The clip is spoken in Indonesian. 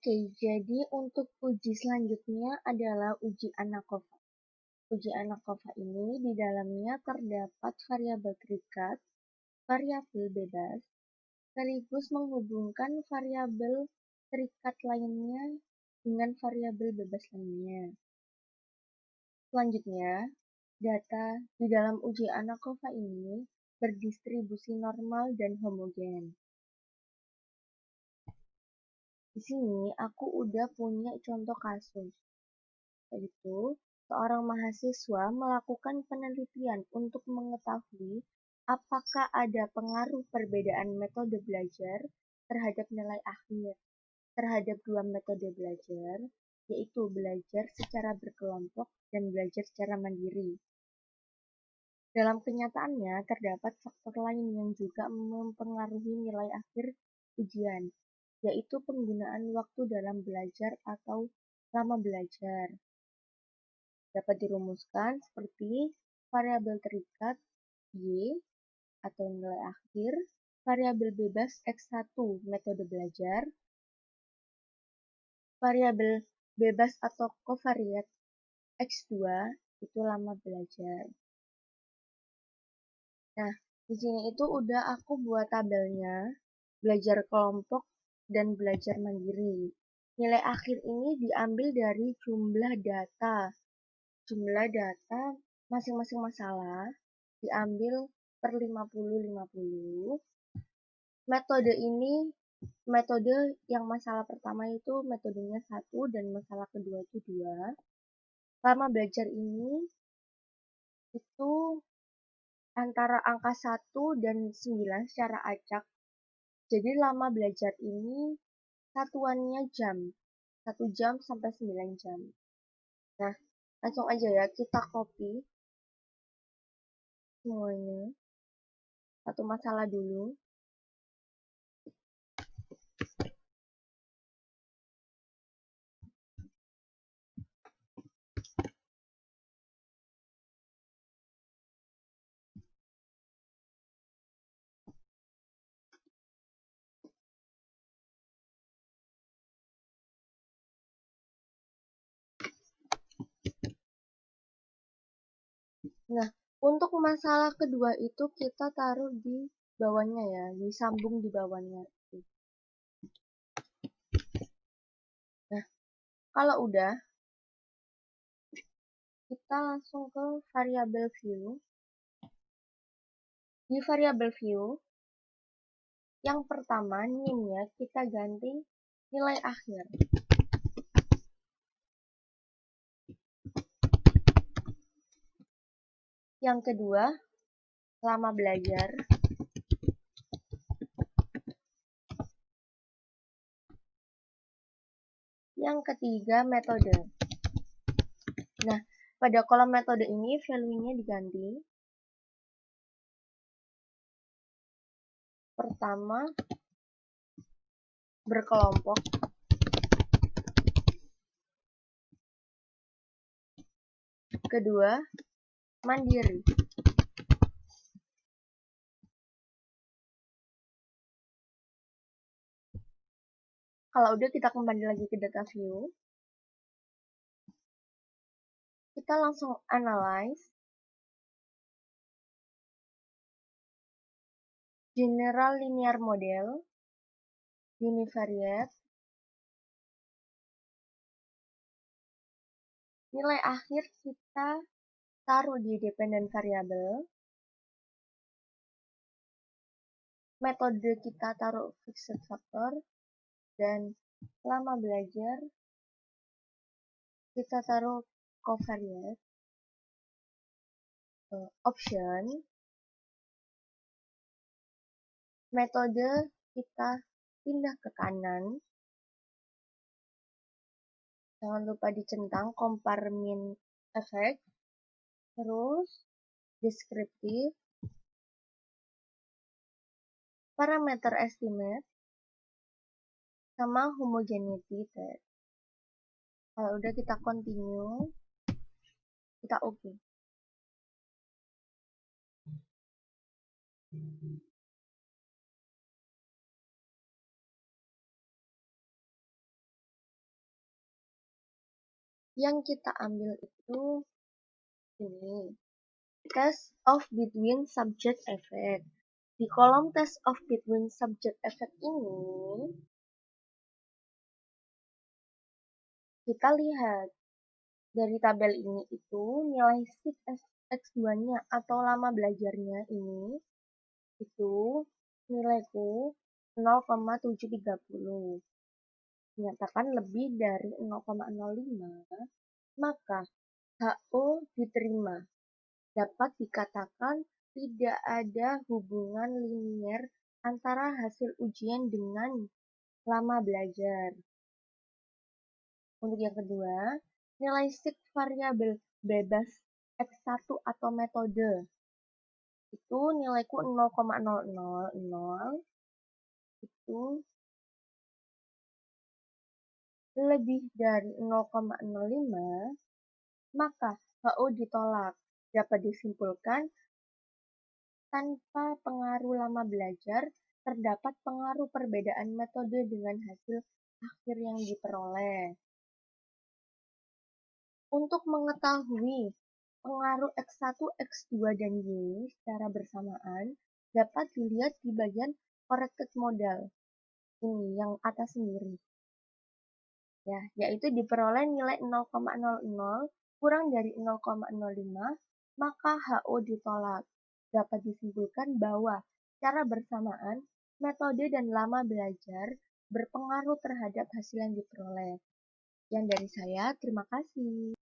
Oke, jadi untuk uji selanjutnya adalah uji ANACOVA. Uji ANACOVA ini di dalamnya terdapat variabel terikat, variabel bebas, sekaligus menghubungkan variabel terikat lainnya dengan variabel bebas lainnya. Selanjutnya, data di dalam uji ANACOVA ini berdistribusi normal dan homogen. Di sini aku udah punya contoh kasus, yaitu seorang mahasiswa melakukan penelitian untuk mengetahui apakah ada pengaruh perbedaan metode belajar terhadap nilai akhir terhadap dua metode belajar, yaitu belajar secara berkelompok dan belajar secara mandiri. Dalam kenyataannya, terdapat faktor lain yang juga mempengaruhi nilai akhir ujian, yaitu penggunaan waktu dalam belajar atau lama belajar. Dapat dirumuskan seperti variabel terikat Y atau nilai akhir, variabel bebas X1 metode belajar, variabel bebas atau covariate X2 itu lama belajar. Nah, di sini itu udah aku buat tabelnya, belajar kelompok dan belajar mandiri. Nilai akhir ini diambil dari jumlah data. Jumlah data masing-masing masalah diambil per 50-50. Metode ini, metode yang masalah pertama itu metodenya 1 dan masalah kedua itu 2. Lama belajar ini itu antara angka 1 dan 9 secara acak. Jadi lama belajar ini satuannya jam. 1 jam sampai 9 jam. Nah, langsung aja ya kita copy semuanya. Satu masalah dulu. Nah, untuk masalah kedua itu kita taruh di bawahnya ya, disambung di bawahnya. Nah, kalau udah, kita langsung ke variabel view. Di variabel view, yang pertama name-nya kita ganti nilai akhir. Yang kedua, lama belajar. Yang ketiga, metode. Nah, pada kolom metode ini value-nya diganti. Pertama, berkelompok. Kedua, mandiri. Kalau udah, kita kembali lagi ke data view. Kita langsung analyze. General linear model, univariate, nilai akhir kita taruh di dependent variable, metode kita taruh fixed factor, dan lama belajar kita taruh covariate. Option, metode kita pindah ke kanan. Jangan lupa dicentang compare min effect. Terus deskriptif, parameter estimate, sama homogeneity test. Kalau udah, kita continue, kita oke. Yang kita ambil itu ini, test of between subject effect. Di kolom test of between subject effect ini, kita lihat dari tabel ini itu nilai SIG X2-nya atau lama belajarnya ini itu nilaiku 0,730. Menyatakan lebih dari 0,05, maka HO diterima. Dapat dikatakan tidak ada hubungan linier antara hasil ujian dengan lama belajar. Untuk yang kedua, nilai SIG variabel bebas X1 atau metode. Itu nilaiku 0,000, itu lebih dari 0,05, maka HO ditolak. Dapat disimpulkan tanpa pengaruh lama belajar, terdapat pengaruh perbedaan metode dengan hasil akhir yang diperoleh. Untuk mengetahui pengaruh X1, X2, dan Y secara bersamaan, dapat dilihat di bagian corrected model. Ini yang atas sendiri. Ya, yaitu diperoleh nilai 0,00 kurang dari 0,05, maka HO ditolak. Dapat disimpulkan bahwa secara bersamaan, metode dan lama belajar berpengaruh terhadap hasil yang diperoleh. Yang dari saya, terima kasih.